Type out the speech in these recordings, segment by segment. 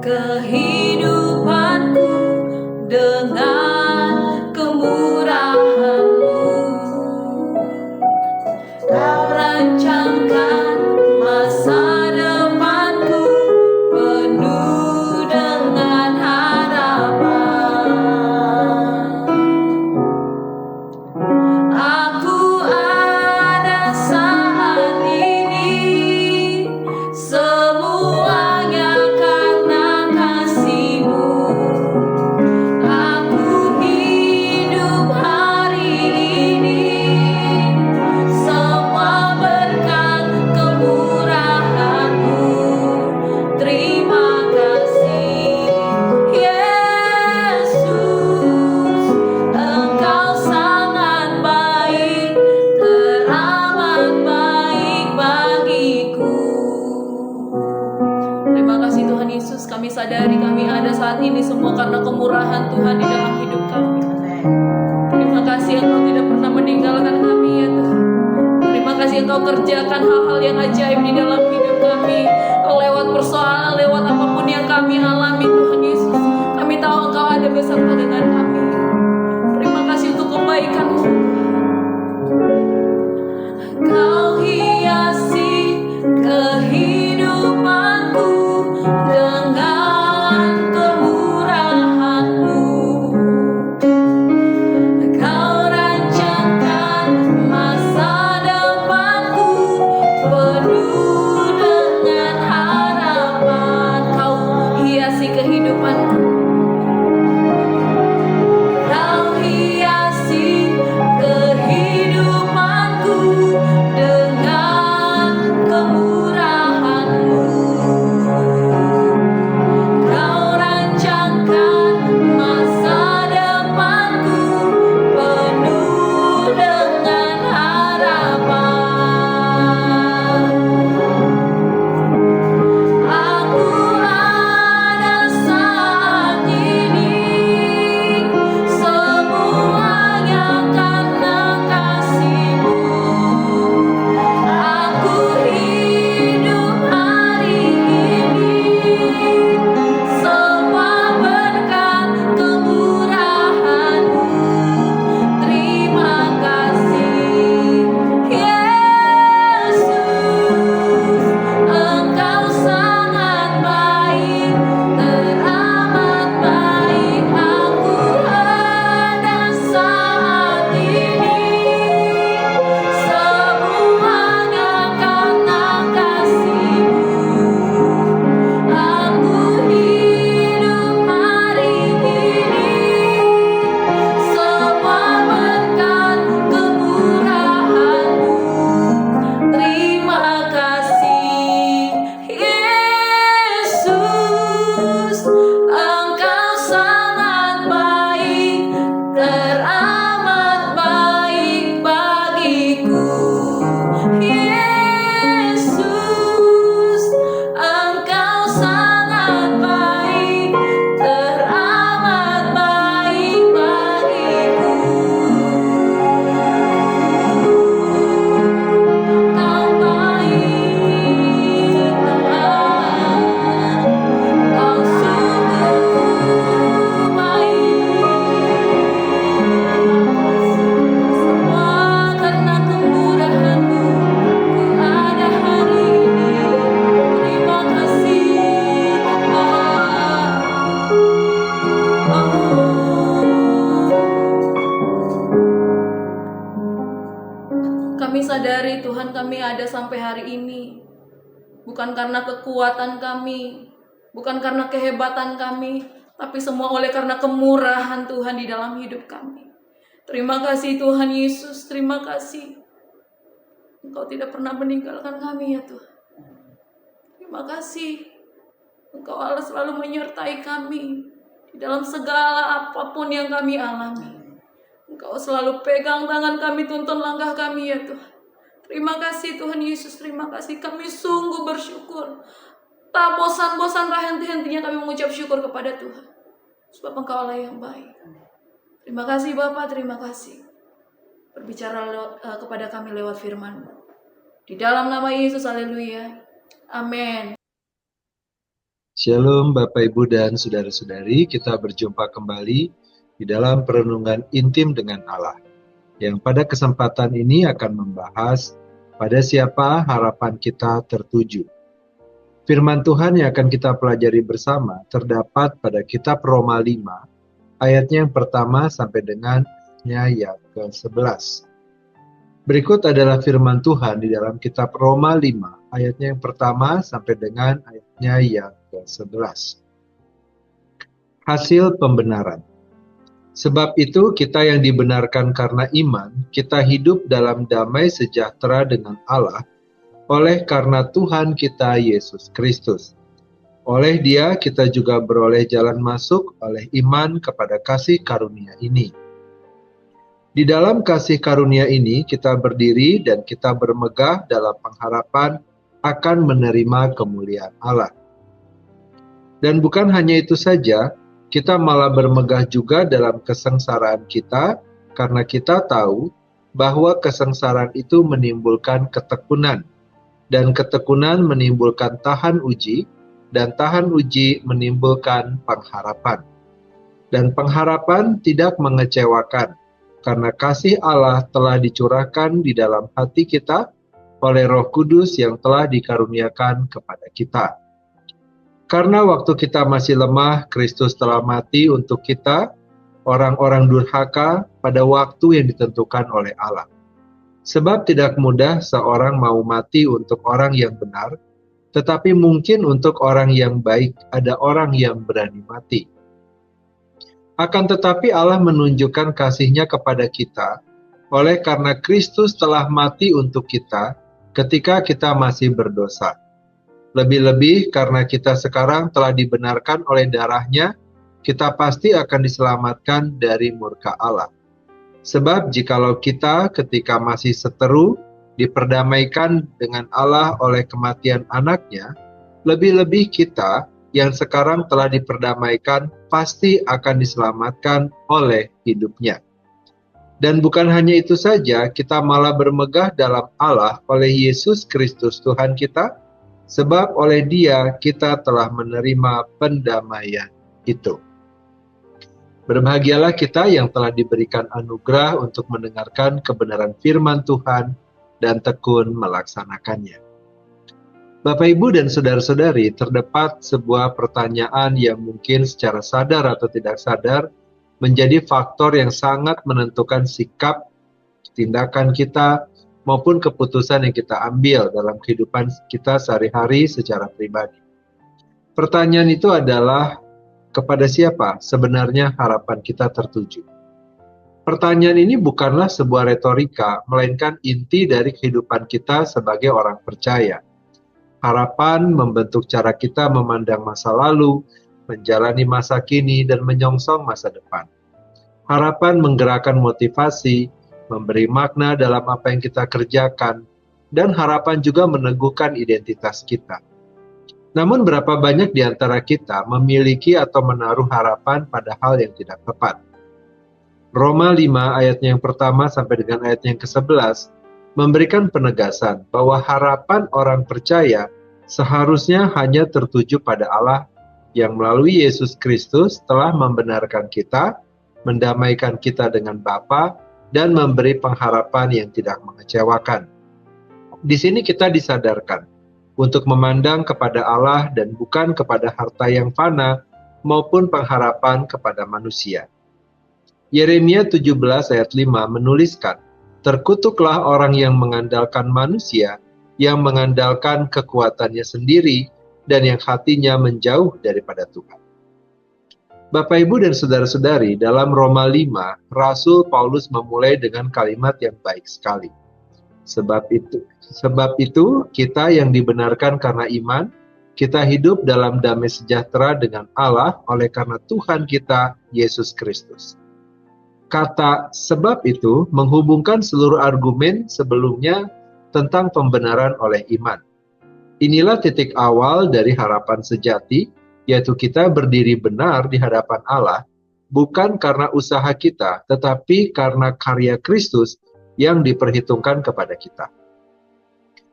kehidupanku dengan kemurahan-Mu. Kau rancangkan masa depanku penuh dengan harapan. Aku ada saat ini, semuanya karena kasih-Mu. Aku hidup hari ini, semua berkat kemurahan-Mu. Terima kasih, Yesus, Engkau sangat baik, teramat baik bagiku. Terima kasih Tuhan Yesus, kami sadari kami ada saat ini semua karena kemurahan Tuhan di dalam hidup kami. Terima kasih Engkau tidak pernah meninggalkan kami ya Tuhan. Terima kasih Engkau kerjakan hal-hal yang ajaib di dalam hidup kami, lewat persoalan, lewat apapun yang kami alami Tuhan Yesus. Kami tahu Engkau ada beserta dengan kami. Terima kasih untuk kebaikan-Mu. Kau hiasi kehidupanku dengan kemurahan-Mu. Kau rancangkan masa depanku penuh dengan harapan. Kau hiasi kehidupanku. Kau hiasi kehidupanku dengan kemurahan-Mu. Kau rancangkan masa depanku penuh dengan harapan. Aku ada saat ini, semuanya karena kasih-Mu. Aku hidup hari ini, semua berkat kemurahan-Mu. Terima kasih, Yesus, Engkau sangat baik, teramat baik. Aku ada saat ini, semuanya karena kasih-Mu. Aku hidup hari ini, semua berkat kemurahan-Mu. Terima kasih, Yesus, Engkau sangat baik, teramat baik bagiku. Yesus, Engkau sangat baik, teramat baik bagiku. Kau baik, Tuhan, Kau sungguh baik. Semua karena kemurahan-Mu, ku ada hari ini. Terima kasih, Tuhan. Kami sadari Tuhan kami ada sampai hari ini bukan karena kekuatan kami, bukan karena kehebatan kami, tapi semua oleh karena kemurahan Tuhan di dalam hidup kami. Terima kasih Tuhan Yesus, terima kasih. Engkau tidak pernah meninggalkan kami ya Tuhan. Terima kasih. Engkau Allah selalu menyertai kami di dalam segala apapun yang kami alami. Engkau selalu pegang tangan kami, tuntun langkah kami ya Tuhan. Terima kasih Tuhan Yesus, terima kasih. Kami sungguh bersyukur. Tak bosan-bosan henti-hentinya kami mengucap syukur kepada Tuhan. Sebab Engkau Allah yang baik. Terima kasih Bapa, terima kasih. Berbicara kepada kami lewat firman-Mu. Di dalam nama Yesus, haleluya. Amin. Shalom Bapak Ibu dan Saudara-saudari, kita berjumpa kembali di dalam perenungan intim dengan Allah, yang pada kesempatan ini akan membahas pada siapa harapan kita tertuju. Firman Tuhan yang akan kita pelajari bersama terdapat pada kitab Roma 5, ayatnya yang pertama sampai dengan yang ke-11. Berikut adalah firman Tuhan di dalam kitab Roma 5, ayatnya yang pertama sampai dengan ayatnya yang ke-11. Hasil pembenaran. Sebab itu kita yang dibenarkan karena iman, kita hidup dalam damai sejahtera dengan Allah, oleh karena Tuhan kita Yesus Kristus. Oleh Dia kita juga beroleh jalan masuk oleh iman kepada kasih karunia ini. Di dalam kasih karunia ini kita berdiri dan kita bermegah dalam pengharapan akan menerima kemuliaan Allah. Dan bukan hanya itu saja, kita malah bermegah juga dalam kesengsaraan kita, karena kita tahu bahwa kesengsaraan itu menimbulkan ketekunan, dan ketekunan menimbulkan tahan uji, dan tahan uji menimbulkan pengharapan. Dan pengharapan tidak mengecewakan, karena kasih Allah telah dicurahkan di dalam hati kita oleh Roh Kudus yang telah dikaruniakan kepada kita. Karena waktu kita masih lemah, Kristus telah mati untuk kita, orang-orang durhaka, pada waktu yang ditentukan oleh Allah. Sebab tidak mudah seorang mau mati untuk orang yang benar, tetapi mungkin untuk orang yang baik ada orang yang berani mati. Akan tetapi Allah menunjukkan kasih-Nya kepada kita, oleh karena Kristus telah mati untuk kita ketika kita masih berdosa. Lebih-lebih karena kita sekarang telah dibenarkan oleh darah-Nya, kita pasti akan diselamatkan dari murka Allah. Sebab jikalau kita ketika masih seteru diperdamaikan dengan Allah oleh kematian anak-Nya, lebih-lebih kita yang sekarang telah diperdamaikan pasti akan diselamatkan oleh hidup-Nya. Dan bukan hanya itu saja, kita malah bermegah dalam Allah oleh Yesus Kristus Tuhan kita, sebab oleh Dia kita telah menerima pendamaian itu. Berbahagialah kita yang telah diberikan anugerah untuk mendengarkan kebenaran firman Tuhan dan tekun melaksanakannya. Bapak, Ibu, dan Saudara-saudari, terdapat sebuah pertanyaan yang mungkin secara sadar atau tidak sadar menjadi faktor yang sangat menentukan sikap, tindakan kita, maupun keputusan yang kita ambil dalam kehidupan kita sehari-hari secara pribadi. Pertanyaan itu adalah, kepada siapa sebenarnya harapan kita tertuju? Pertanyaan ini bukanlah sebuah retorika, melainkan inti dari kehidupan kita sebagai orang percaya. Harapan membentuk cara kita memandang masa lalu, menjalani masa kini, dan menyongsong masa depan. Harapan menggerakkan motivasi, memberi makna dalam apa yang kita kerjakan, dan harapan juga meneguhkan identitas kita. Namun berapa banyak di antara kita memiliki atau menaruh harapan pada hal yang tidak tepat? Roma 5 ayatnya yang pertama sampai dengan ayatnya yang ke-11 memberikan penegasan bahwa harapan orang percaya seharusnya hanya tertuju pada Allah yang melalui Yesus Kristus telah membenarkan kita, mendamaikan kita dengan Bapa, dan memberi pengharapan yang tidak mengecewakan. Di sini kita disadarkan untuk memandang kepada Allah dan bukan kepada harta yang fana maupun pengharapan kepada manusia. Yeremia 17 ayat 5 menuliskan, "Terkutuklah orang yang mengandalkan manusia, yang mengandalkan kekuatannya sendiri, dan yang hatinya menjauh daripada Tuhan." Bapak, Ibu, dan Saudara-saudari, dalam Roma 5, Rasul Paulus memulai dengan kalimat yang baik sekali. Sebab itu, kita yang dibenarkan karena iman, kita hidup dalam damai sejahtera dengan Allah oleh karena Tuhan kita, Yesus Kristus. Kata "sebab itu" menghubungkan seluruh argumen sebelumnya tentang pembenaran oleh iman. Inilah titik awal dari harapan sejati, yaitu kita berdiri benar di hadapan Allah, bukan karena usaha kita, tetapi karena karya Kristus yang diperhitungkan kepada kita.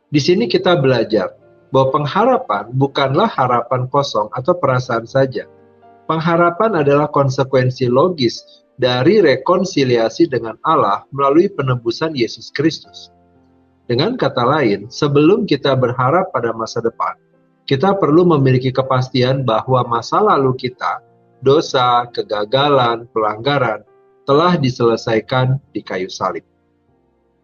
Di sini kita belajar bahwa pengharapan bukanlah harapan kosong atau perasaan saja. Pengharapan adalah konsekuensi logis dari rekonsiliasi dengan Allah melalui penebusan Yesus Kristus. Dengan kata lain, sebelum kita berharap pada masa depan, kita perlu memiliki kepastian bahwa masa lalu kita, dosa, kegagalan, pelanggaran, telah diselesaikan di kayu salib.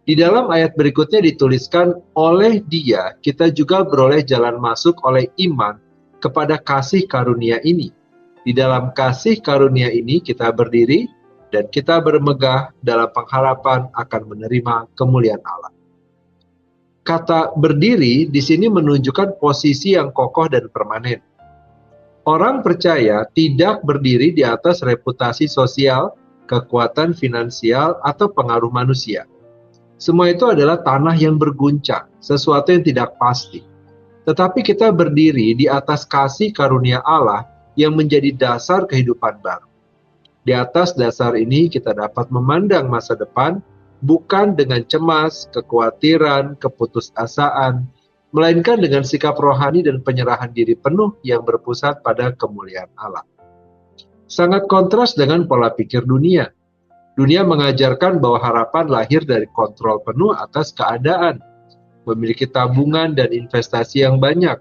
Di dalam ayat berikutnya dituliskan, oleh Dia kita juga beroleh jalan masuk oleh iman kepada kasih karunia ini. Di dalam kasih karunia ini kita berdiri dan kita bermegah dalam pengharapan akan menerima kemuliaan Allah. Kata berdiri di sini menunjukkan posisi yang kokoh dan permanen. Orang percaya tidak berdiri di atas reputasi sosial, kekuatan finansial, atau pengaruh manusia. Semua itu adalah tanah yang berguncang, sesuatu yang tidak pasti. Tetapi kita berdiri di atas kasih karunia Allah yang menjadi dasar kehidupan baru. Di atas dasar ini kita dapat memandang masa depan bukan dengan cemas, kekhawatiran, keputusasaan, melainkan dengan sikap rohani dan penyerahan diri penuh yang berpusat pada kemuliaan Allah. Sangat kontras dengan pola pikir dunia. Dunia mengajarkan bahwa harapan lahir dari kontrol penuh atas keadaan, memiliki tabungan dan investasi yang banyak,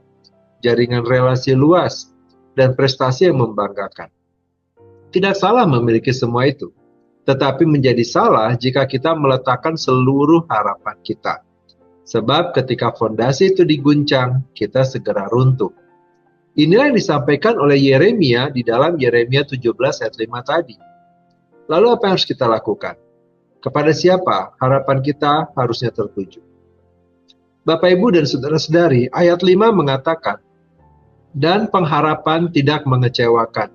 jaringan relasi luas, dan prestasi yang membanggakan. Tidak salah memiliki semua itu, tetapi menjadi salah jika kita meletakkan seluruh harapan kita. Sebab ketika fondasi itu diguncang, kita segera runtuh. Inilah yang disampaikan oleh Yeremia di dalam Yeremia 17 ayat 5 tadi. Lalu apa yang harus kita lakukan? Kepada siapa harapan kita harusnya tertuju? Bapak, Ibu, dan saudara-saudari, ayat 5 mengatakan, dan pengharapan tidak mengecewakan,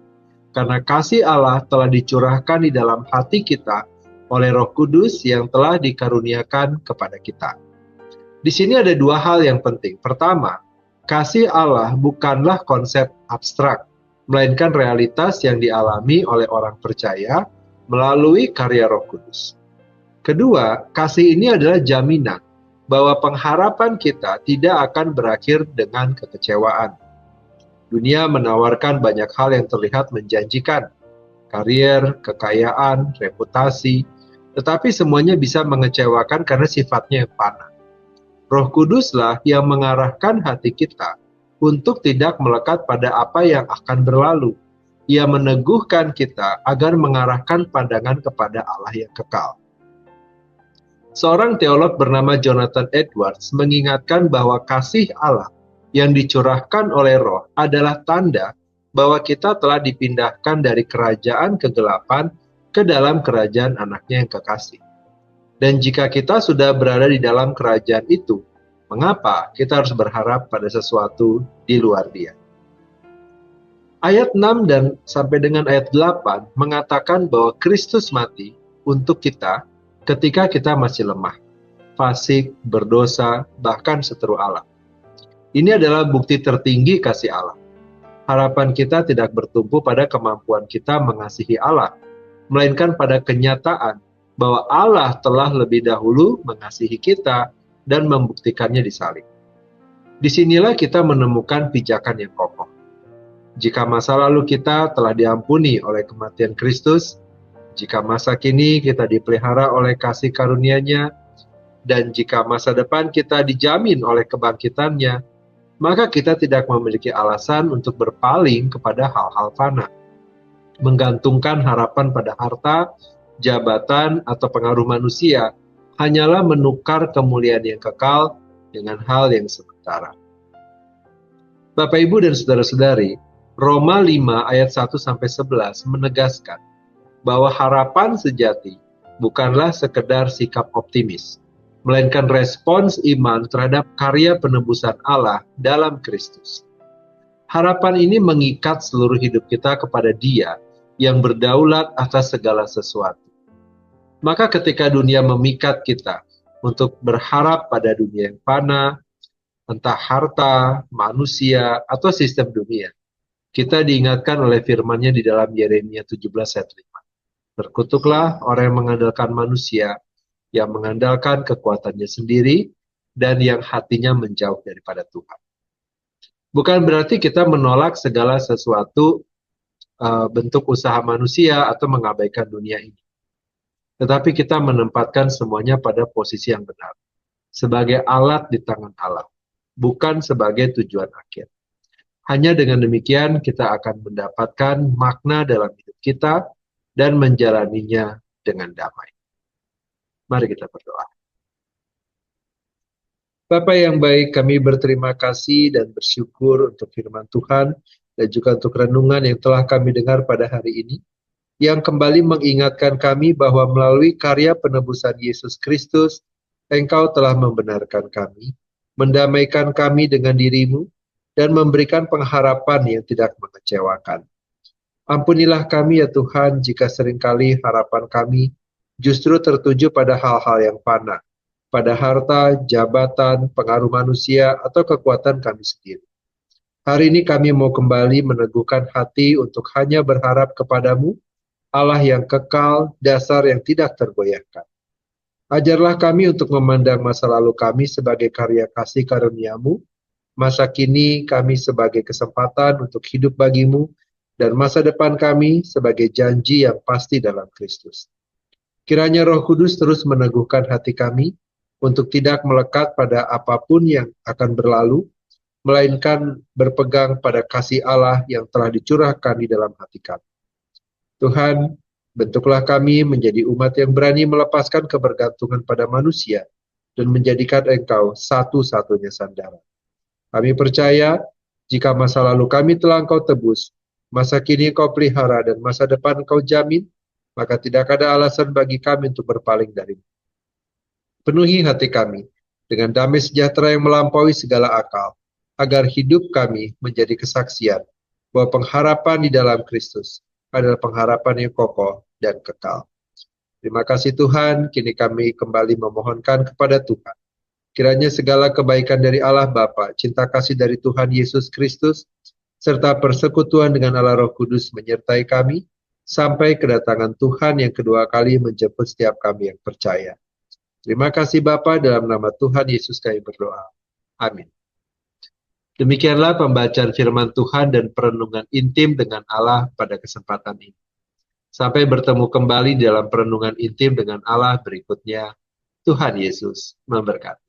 karena kasih Allah telah dicurahkan di dalam hati kita oleh Roh Kudus yang telah dikaruniakan kepada kita. Di sini ada dua hal yang penting. Pertama, kasih Allah bukanlah konsep abstrak, melainkan realitas yang dialami oleh orang percaya melalui karya Roh Kudus. Kedua, kasih ini adalah jaminan bahwa pengharapan kita tidak akan berakhir dengan kekecewaan. Dunia menawarkan banyak hal yang terlihat menjanjikan, karier, kekayaan, reputasi, tetapi semuanya bisa mengecewakan karena sifatnya yang fana. Roh Kuduslah yang mengarahkan hati kita untuk tidak melekat pada apa yang akan berlalu. Ia meneguhkan kita agar mengarahkan pandangan kepada Allah yang kekal. Seorang teolog bernama Jonathan Edwards mengingatkan bahwa kasih Allah yang dicurahkan oleh Roh adalah tanda bahwa kita telah dipindahkan dari kerajaan kegelapan ke dalam kerajaan Anaknya yang kekasih. Dan jika kita sudah berada di dalam kerajaan itu, mengapa kita harus berharap pada sesuatu di luar Dia? Ayat 6 dan sampai dengan ayat 8 mengatakan bahwa Kristus mati untuk kita ketika kita masih lemah, fasik, berdosa, bahkan seteru Allah. Ini adalah bukti tertinggi kasih Allah. Harapan kita tidak bertumpu pada kemampuan kita mengasihi Allah, melainkan pada kenyataan bahwa Allah telah lebih dahulu mengasihi kita dan membuktikannya di salib. Disinilah kita menemukan pijakan yang kokoh. Jika masa lalu kita telah diampuni oleh kematian Kristus, jika masa kini kita dipelihara oleh kasih karunia-Nya, dan jika masa depan kita dijamin oleh kebangkitan-Nya, maka kita tidak memiliki alasan untuk berpaling kepada hal-hal fana, menggantungkan harapan pada harta, jabatan, atau pengaruh manusia, hanyalah menukar kemuliaan yang kekal dengan hal yang sementara. Bapak, Ibu, dan saudara-saudari, Roma 5 ayat 1-11 menegaskan bahwa harapan sejati bukanlah sekedar sikap optimis, melainkan respons iman terhadap karya penebusan Allah dalam Kristus. Harapan ini mengikat seluruh hidup kita kepada Dia yang berdaulat atas segala sesuatu. Maka ketika dunia memikat kita untuk berharap pada dunia yang fana, entah harta, manusia, atau sistem dunia, kita diingatkan oleh firman-Nya di dalam Yeremia 17 ayat 5. Berkutuklah orang yang mengandalkan manusia, yang mengandalkan kekuatannya sendiri, dan yang hatinya menjauh daripada Tuhan. Bukan berarti kita menolak segala sesuatu bentuk usaha manusia atau mengabaikan dunia ini. Tetapi kita menempatkan semuanya pada posisi yang benar. Sebagai alat di tangan Allah, bukan sebagai tujuan akhir. Hanya dengan demikian kita akan mendapatkan makna dalam hidup kita dan menjalaninya dengan damai. Mari kita berdoa. Bapa yang baik, kami berterima kasih dan bersyukur untuk firman Tuhan dan juga untuk renungan yang telah kami dengar pada hari ini, yang kembali mengingatkan kami bahwa melalui karya penebusan Yesus Kristus, Engkau telah membenarkan kami, mendamaikan kami dengan diri-Mu, dan memberikan pengharapan yang tidak mengecewakan. Ampunilah kami ya Tuhan jika seringkali harapan kami justru tertuju pada hal-hal yang fana, pada harta, jabatan, pengaruh manusia, atau kekuatan kami sendiri. Hari ini kami mau kembali meneguhkan hati untuk hanya berharap kepadamu, Allah yang kekal, dasar yang tidak tergoyahkan. Ajarlah kami untuk memandang masa lalu kami sebagai karya kasih karunia-Mu, masa kini kami sebagai kesempatan untuk hidup bagimu, dan masa depan kami sebagai janji yang pasti dalam Kristus. Kiranya Roh Kudus terus meneguhkan hati kami untuk tidak melekat pada apapun yang akan berlalu, melainkan berpegang pada kasih Allah yang telah dicurahkan di dalam hati kami. Tuhan, bentuklah kami menjadi umat yang berani melepaskan kebergantungan pada manusia dan menjadikan Engkau satu-satunya sandaran. Kami percaya, jika masa lalu kami telah Engkau tebus, masa kini Engkau pelihara, dan masa depan Engkau jamin, maka tidak ada alasan bagi kami untuk berpaling darimu. Penuhi hati kami dengan damai sejahtera yang melampaui segala akal, agar hidup kami menjadi kesaksian bahwa pengharapan di dalam Kristus adalah pengharapan yang kokoh dan kekal. Terima kasih Tuhan, kini kami kembali memohonkan kepada Tuhan. Kiranya segala kebaikan dari Allah Bapa, cinta kasih dari Tuhan Yesus Kristus, serta persekutuan dengan Allah Roh Kudus menyertai kami, sampai kedatangan Tuhan yang kedua kali menjemput setiap kami yang percaya. Terima kasih Bapa, dalam nama Tuhan Yesus kami berdoa. Amin. Demikianlah pembacaan firman Tuhan dan perenungan intim dengan Allah pada kesempatan ini. Sampai bertemu kembali dalam perenungan intim dengan Allah berikutnya. Tuhan Yesus memberkati.